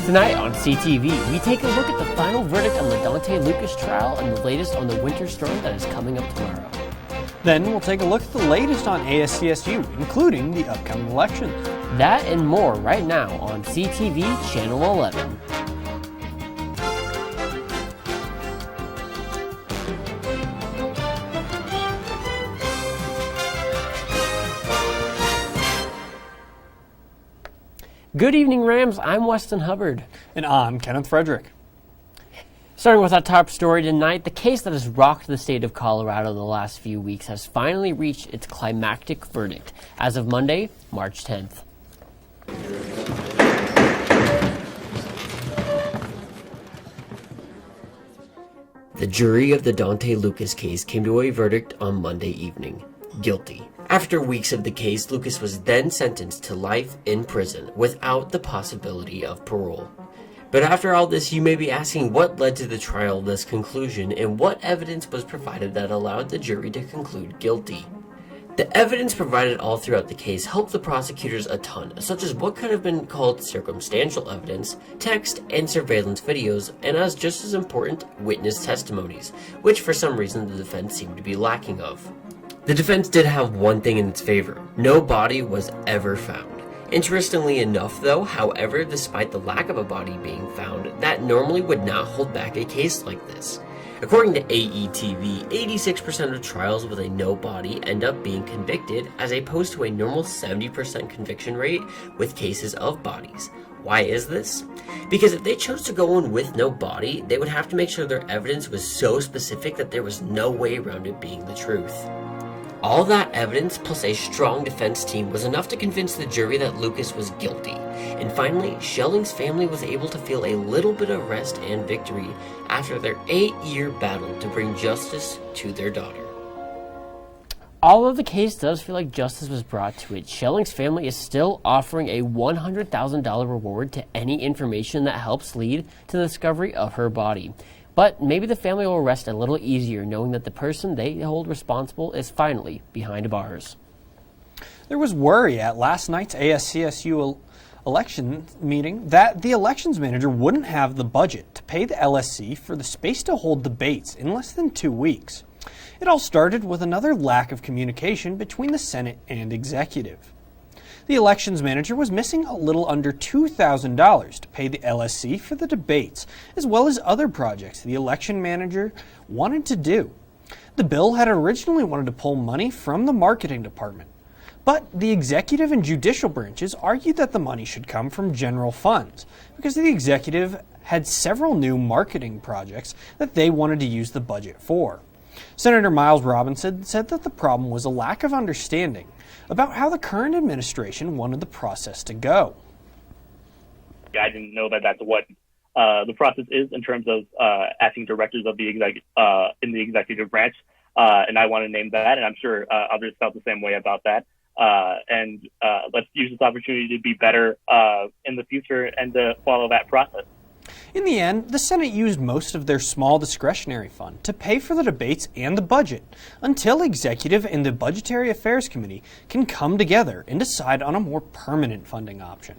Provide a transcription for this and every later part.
Tonight on CTV, we take a look at the final verdict on the Donthe Lucas trial and the latest on the winter storm that is coming up tomorrow. Then we'll take a look at the latest on ASCSU, including the upcoming elections. That and more right now on CTV Channel 11. Good evening, Rams. I'm Weston Hubbard. And I'm Kenneth Frederick. Starting with our top story tonight, the case that has rocked the state of Colorado the last few weeks has finally reached its climactic verdict as of Monday, March 10th. The jury of the Donthe Lucas case came to a verdict on Monday evening: guilty. After weeks of the case, Lucas was then sentenced to life in prison without the possibility of parole. But after all this, you may be asking what led to the trial this conclusion and what evidence was provided that allowed the jury to conclude guilty. The evidence provided all throughout the case helped the prosecutors a ton, such as what could have been called circumstantial evidence, text and surveillance videos, and as just as important, witness testimonies, which for some reason the defense seemed to be lacking of. The defense did have one thing in its favor: no body was ever found. Interestingly enough though, however, despite the lack of a body being found, that normally would not hold back a case like this. According to AETV, 86% of trials with a no body end up being convicted, as opposed to a normal 70% conviction rate with cases of bodies. Why is this? Because if they chose to go in with no body, they would have to make sure their evidence was so specific that there was no way around it being the truth. All that evidence plus a strong defense team was enough to convince the jury that Lucas was guilty. And finally, Schelling's family was able to feel a little bit of rest and victory after their 8-year battle to bring justice to their daughter. Although the case does feel like justice was brought to it, Schelling's family is still offering a $100,000 reward to any information that helps lead to the discovery of her body. But maybe the family will rest a little easier knowing that the person they hold responsible is finally behind bars. There was worry at last night's ASCSU election meeting that the elections manager wouldn't have the budget to pay the LSC for the space to hold debates in less than 2 weeks. It all started with another lack of communication between the Senate and executive. The elections manager was missing a little under $2,000 to pay the LSC for the debates, as well as other projects the election manager wanted to do. The bill had originally wanted to pull money from the marketing department, but the executive and judicial branches argued that the money should come from general funds because the executive had several new marketing projects that they wanted to use the budget for. Senator Miles Robinson said that the problem was a lack of understanding about how the current administration wanted the process to go. I didn't know that that's what the process is in terms of acting directors of the in the executive branch, and I want to name that, and I'm sure others felt the same way about that. And let's use this opportunity to be better in the future and to follow that process. In the end, the Senate used most of their small discretionary fund to pay for the debates and the budget until Executive and the Budgetary Affairs Committee can come together and decide on a more permanent funding option.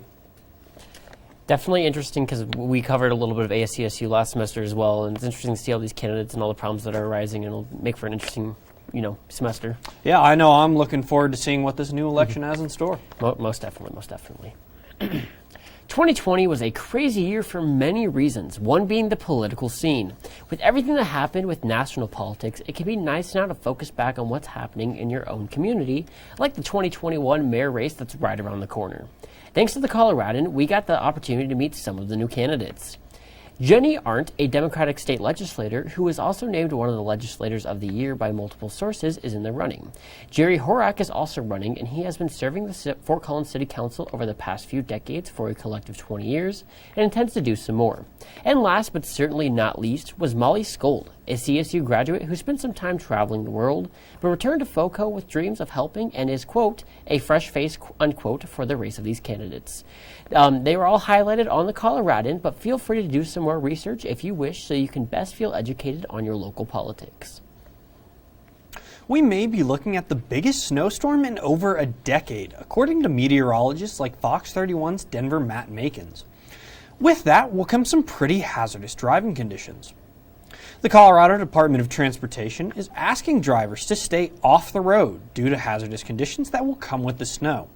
Definitely interesting because we covered a little bit of ASCSU last semester as well, and it's interesting to see all these candidates and all the problems that are arising, and it'll make for an interesting, semester. Yeah, I know. I'm looking forward to seeing what this new election has in store. Most definitely. 2020 was a crazy year for many reasons, one being the political scene. With everything that happened with national politics, it can be nice now to focus back on what's happening in your own community, like the 2021 mayor race that's right around the corner. Thanks to the Coloradan, we got the opportunity to meet some of the new candidates. Jenny Arndt, a Democratic state legislator who was also named one of the legislators of the year by multiple sources, is in the running. Jerry Horak is also running, and he has been serving the Fort Collins City Council over the past few decades for a collective 20 years and intends to do some more. And last but certainly not least was Molly Skold, a CSU graduate who spent some time traveling the world, but returned to FOCO with dreams of helping and is, quote, a fresh face, unquote, for the race of these candidates. They were all highlighted on the Coloradan, but feel free to do some more research if you wish so you can best feel educated on your local politics. We may be looking at the biggest snowstorm in over a decade, according to meteorologists like Fox 31's Denver Matt Makins. With that will come some pretty hazardous driving conditions. The Colorado Department of Transportation is asking drivers to stay off the road due to hazardous conditions that will come with the snow.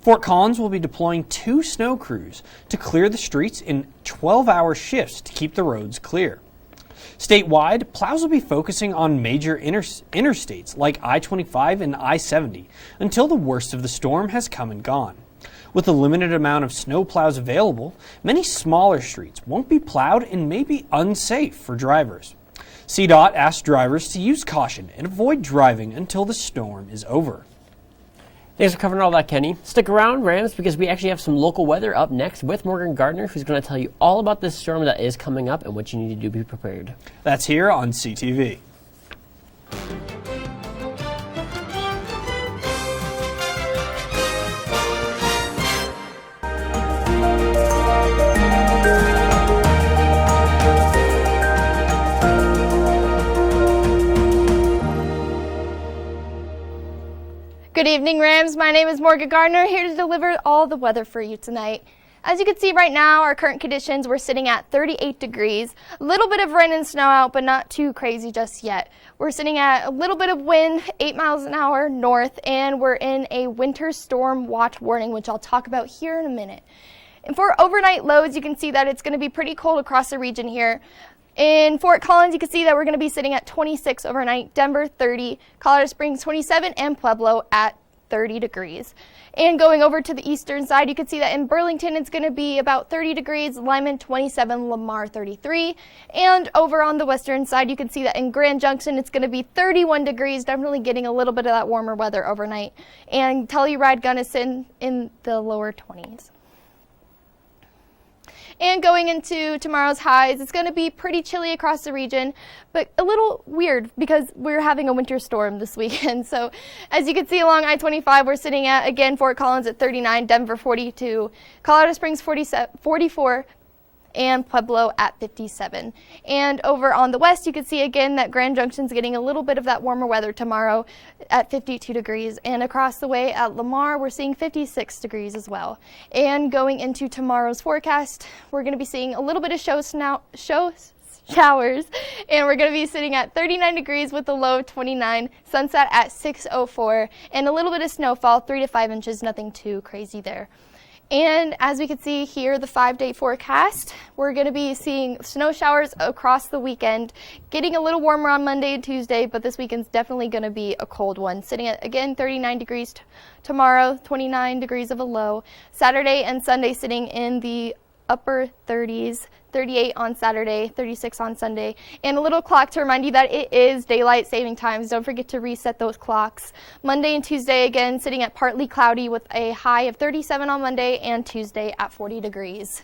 Fort Collins will be deploying 2 snow crews to clear the streets in 12-hour shifts to keep the roads clear. Statewide, plows will be focusing on major interstates like I-25 and I-70 until the worst of the storm has come and gone. With a limited amount of snow plows available, many smaller streets won't be plowed and may be unsafe for drivers. CDOT asked drivers to use caution and avoid driving until the storm is over. Thanks for covering all that, Kenny. Stick around, Rams, because we actually have some local weather up next with Morgan Gardner, who's going to tell you all about this storm that is coming up and what you need to do to be prepared. That's here on CTV. Good evening, Rams. My name is Morgan Gardner, here to deliver all the weather for you tonight. As you can see right now, our current conditions, we're sitting at 38 degrees. A little bit of rain and snow out, but not too crazy just yet. We're sitting at a little bit of wind, 8 miles an hour north, and we're in a winter storm watch warning, which I'll talk about here in a minute. And for overnight lows, you can see that it's going to be pretty cold across the region here. In Fort Collins, you can see that we're going to be sitting at 26 overnight, Denver 30, Colorado Springs 27, and Pueblo at 30 degrees. And going over to the eastern side, you can see that in Burlington, it's going to be about 30 degrees, Lyman 27, Lamar 33. And over on the western side, you can see that in Grand Junction, it's going to be 31 degrees, definitely getting a little bit of that warmer weather overnight. And Telluride, Gunnison in the lower 20s. And going into tomorrow's highs, it's going to be pretty chilly across the region, but a little weird because we're having a winter storm this weekend. So as you can see along I-25, we're sitting at, again, Fort Collins at 39, Denver 42, Colorado Springs 44, and Pueblo at 57. And over on the west, you can see again that Grand Junction's getting a little bit of that warmer weather tomorrow at 52 degrees. And across the way at Lamar, we're seeing 56 degrees as well. And going into tomorrow's forecast, we're going to be seeing a little bit of showers, and we're going to be sitting at 39 degrees with a low of 29, sunset at 6:04, and a little bit of snowfall, 3 to 5 inches, nothing too crazy there. And as we can see here, the 5-day forecast, we're going to be seeing snow showers across the weekend, getting a little warmer on Monday and Tuesday, but this weekend's definitely going to be a cold one, sitting at, again, 39 degrees tomorrow, 29 degrees of a low. Saturday and Sunday sitting in the upper 30s, 38 on Saturday, 36 on Sunday. And a little clock to remind you that it is daylight saving times. Don't forget to reset those clocks. Monday and Tuesday, again, sitting at partly cloudy with a high of 37 on Monday and Tuesday at 40 degrees.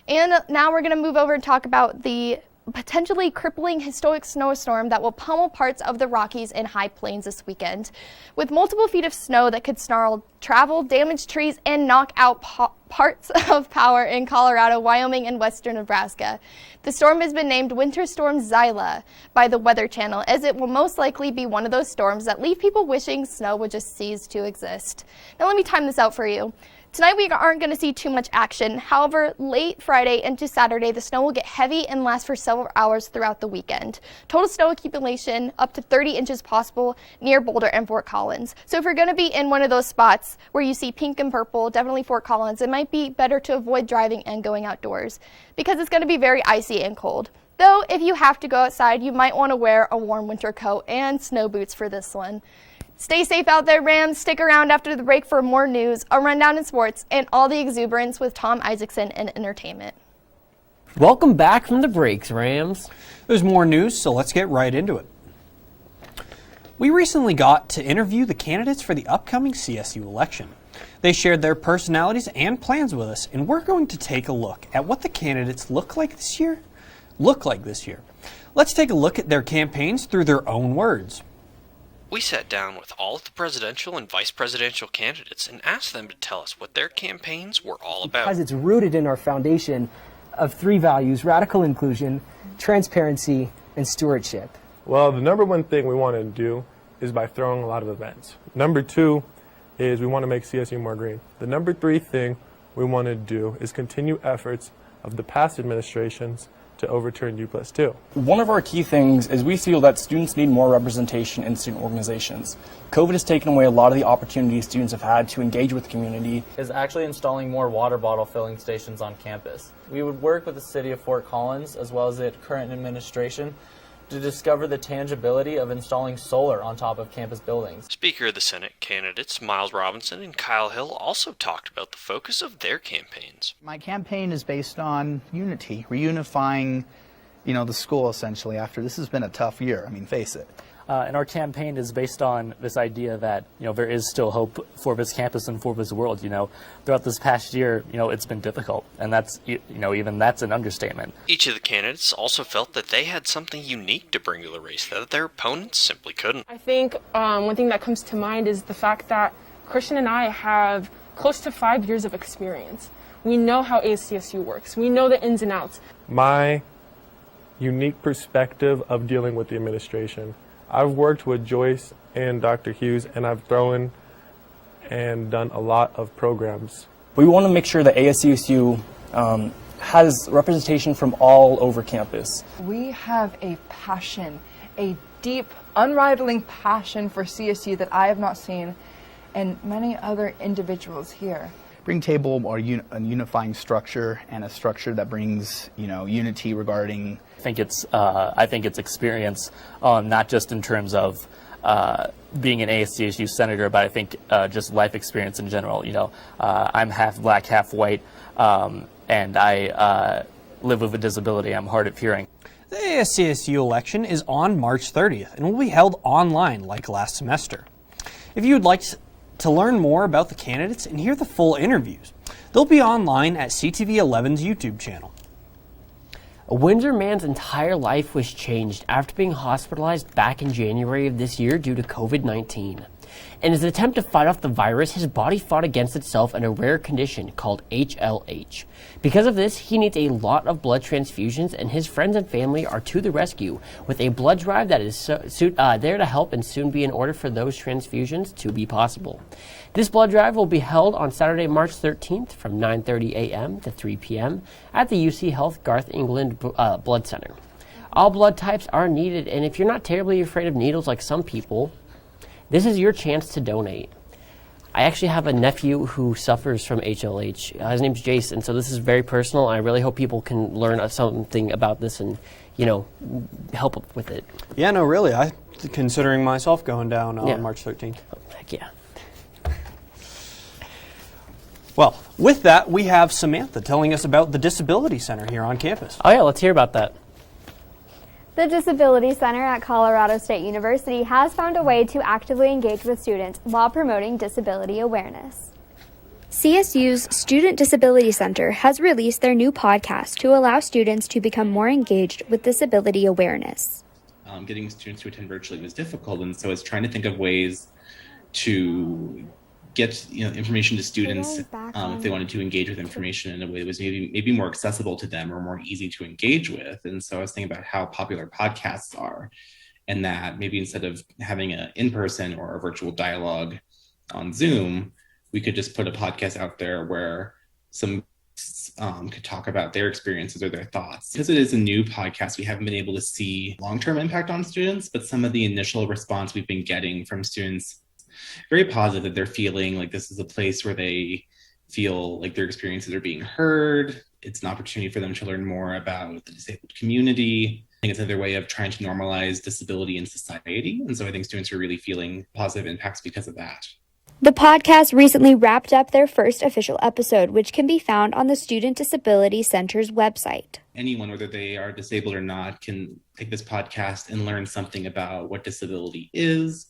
And now we're going to move over and talk about the potentially crippling historic snowstorm that will pummel parts of the Rockies and High Plains this weekend. With multiple feet of snow that could snarl travel, damage trees, and knock out parts of power in Colorado, Wyoming, and western Nebraska. The storm has been named Winter Storm Zyla by the Weather Channel, as it will most likely be one of those storms that leave people wishing snow would just cease to exist. Now let me time this out for you. Tonight we aren't going to see too much action. However, late Friday into Saturday, the snow will get heavy and last for several hours throughout the weekend. Total snow accumulation up to 30 inches possible near Boulder and Fort Collins. So if you're going to be in one of those spots where you see pink and purple, definitely Fort Collins, it might be better to avoid driving and going outdoors because it's going to be very icy and cold. Though if you have to go outside, you might want to wear a warm winter coat and snow boots for this one. Stay safe out there, Rams. Stick around after the break for more news, a rundown in sports, and all the exuberance with Tom Isaacson and entertainment. Welcome back from the breaks, Rams. There's more news, so let's get right into it. We recently got to interview the candidates for the upcoming CSU election. They shared their personalities and plans with us, and we're going to take a look at what the candidates look like this year. Let's take a look at their campaigns through their own words. We sat down with all of the presidential and vice presidential candidates and asked them to tell us what their campaigns were all about. Because it's rooted in our foundation of 3 values: radical inclusion, transparency, and stewardship. Well, the number one thing we want to do is by throwing a lot of events. Number 2 is we want to make CSU more green. The number 3 thing we want to do is continue efforts of the past administrations to overturn U+2. One of our key things is we feel that students need more representation in student organizations. COVID has taken away a lot of the opportunities students have had to engage with the community. Is actually installing more water bottle filling stations on campus. We would work with the city of Fort Collins as well as the current administration to discover the tangibility of installing solar on top of campus buildings. Speaker of the Senate candidates Miles Robinson and Kyle Hill also talked about the focus of their campaigns. My campaign is based on unity, reunifying, the school essentially after this has been a tough year. I mean, face it. And our campaign is based on this idea that, there is still hope for this campus and for this world. Throughout this past year, it's been difficult, and that's, even that's an understatement. Each of the candidates also felt that they had something unique to bring to the race that their opponents simply couldn't. I think one thing that comes to mind is the fact that Christian and I have close to 5 years of experience. We know how ASCSU works. We know the ins and outs. My unique perspective of dealing with the administration. I've worked with Joyce and Dr. Hughes, and I've thrown and done a lot of programs. We want to make sure that ASCSU has representation from all over campus. We have a passion, a deep, unrivaling passion for CSU that I have not seen in many other individuals here. Bring table a unifying structure and a structure that brings, unity regarding. I think it's experience, not just in terms of being an ASCSU senator, but I think just life experience in general. I'm half black, half white, and I live with a disability. I'm hard of hearing. The ASCSU election is on March 30th and will be held online like last semester. If you would like to learn more about the candidates and hear the full interviews, they'll be online at CTV 11's YouTube channel. A Windsor man's entire life was changed after being hospitalized back in January of this year due to COVID-19. In his attempt to fight off the virus, his body fought against itself in a rare condition called HLH. Because of this, he needs a lot of blood transfusions, and his friends and family are to the rescue with a blood drive that is there to help and soon be in order for those transfusions to be possible. This blood drive will be held on Saturday, March 13th from 9:30 a.m. to 3 p.m. at the UC Health Garth England Blood Center. All blood types are needed, and if you're not terribly afraid of needles like some people, this is your chance to donate. I actually have a nephew who suffers from HLH. His name's Jason, so this is very personal. I really hope people can learn something about this and, help with it. Yeah, no, really. I'm considering myself going down on March 13th. Oh, heck yeah. Well, with that, we have Samantha telling us about the Disability Center here on campus. Oh, yeah, let's hear about that. The Disability Center at Colorado State University has found a way to actively engage with students while promoting disability awareness. CSU's Student Disability Center has released their new podcast to allow students to become more engaged with disability awareness. Getting students to attend virtually was difficult, and so it's trying to think of ways to get information to students if they wanted to engage with information in a way that was maybe more accessible to them or more easy to engage with. And so I was thinking about how popular podcasts are, and that maybe instead of having an in-person or a virtual dialogue on Zoom, we could just put a podcast out there where some could talk about their experiences or their thoughts. Because it is a new podcast, we haven't been able to see long-term impact on students, but some of the initial response we've been getting from students very positive, that they're feeling like this is a place where they feel like their experiences are being heard. It's an opportunity for them to learn more about the disabled community. I think it's another way of trying to normalize disability in society. And so I think students are really feeling positive impacts because of that. The podcast recently wrapped up their first official episode, which can be found on the Student Disability Center's website. Anyone, whether they are disabled or not, can take this podcast and learn something about what disability is,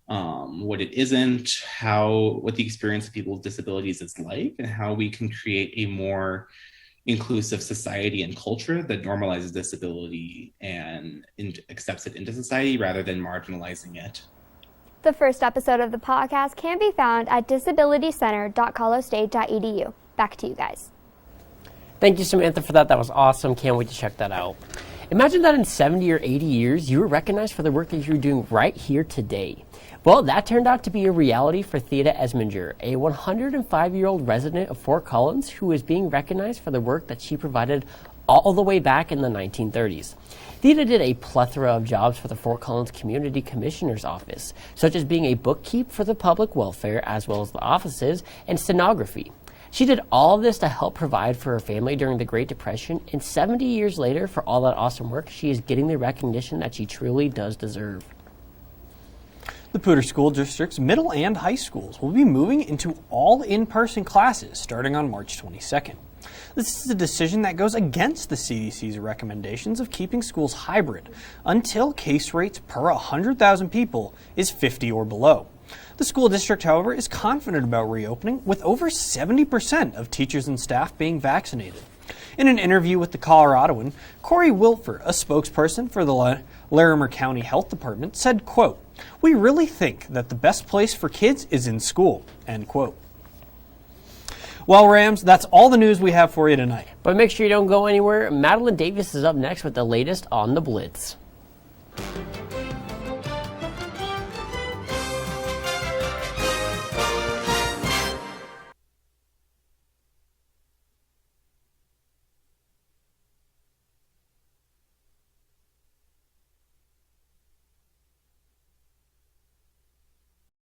what it isn't, what the experience of people with disabilities is like, and how we can create a more inclusive society and culture that normalizes disability and accepts it into society rather than marginalizing it. The first episode of the podcast can be found at disabilitycenter.colostate.edu. Back to you guys. Thank you, Samantha, for that. That was awesome. Can't wait to check that out. Imagine that in 70 or 80 years, you were recognized for the work that you're doing right here today. Well, that turned out to be a reality for Theda Esminger, a 105-year-old resident of Fort Collins who is being recognized for the work that she provided all the way back in the 1930s. Theda did a plethora of jobs for the Fort Collins Community Commissioner's Office, such as being a bookkeep for the public welfare as well as the offices and stenography. She did all of this to help provide for her family during the Great Depression, and 70 years later, for all that awesome work, she is getting the recognition that she truly does deserve. The Poudre School District's middle and high schools will be moving into all in-person classes starting on March 22nd. This is a decision that goes against the CDC's recommendations of keeping schools hybrid until case rates per 100,000 people is 50 or below. The school district, however, is confident about reopening, with over 70% of teachers and staff being vaccinated. In an interview with the Coloradoan, Corey Wilford, a spokesperson for the Larimer County Health Department, said, quote, "We really think that the best place for kids is in school," end quote. Well, Rams, that's all the news we have for you tonight. But make sure you don't go anywhere. Madeline Davis is up next with the latest on the Blitz.